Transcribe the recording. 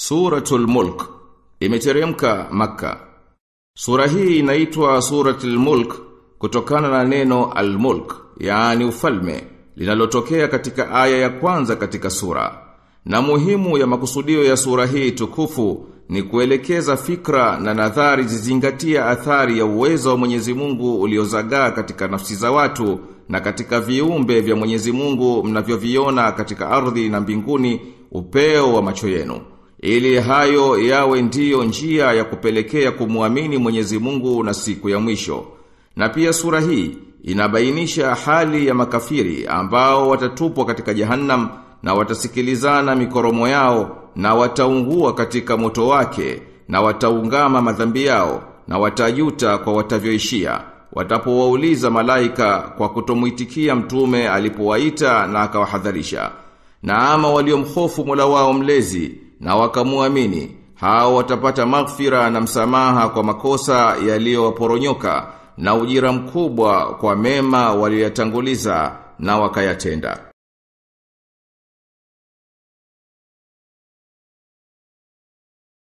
Suratul Mulk imeteremka Makka. Sura hii inaitwa Suratul Mulk kutokana na neno al-mulk, yani ufalme, linalotokea katika aya ya kwanza katika sura. Na muhimu ya makusudio ya sura hii tukufu ni kuelekeza fikra na nadhari zizingatia athari ya uwezo wa Mwenyezi Mungu uliozagaa katika nafsi za watu na katika viumbe vya Mwenyezi Mungu mnavyoviona katika ardhi na mbinguni upeo wa macho yenu. Ili hayo yawe ndiyo njia ya kupelekea kumuamini Mwenyezi Mungu na siku ya mwisho. Na pia sura hii inabainisha hali ya makafiri ambao watatupwa katika jahannam na watasikilizana mikoromo yao na wataungua katika moto wake na wataungama madhambi yao na watajuta kwa watavyoishia watapowauliza malaika kwa kutomuitikia mtume alipowaita na akawahadharisha. Na ama waliomhofu Mola wao mlezi na wakamuamini, hao watapata maghfira na msamaha kwa makosa yaliyowaporonyoka na ujira mkubwa kwa mema walioyatanguliza na wakayatenda.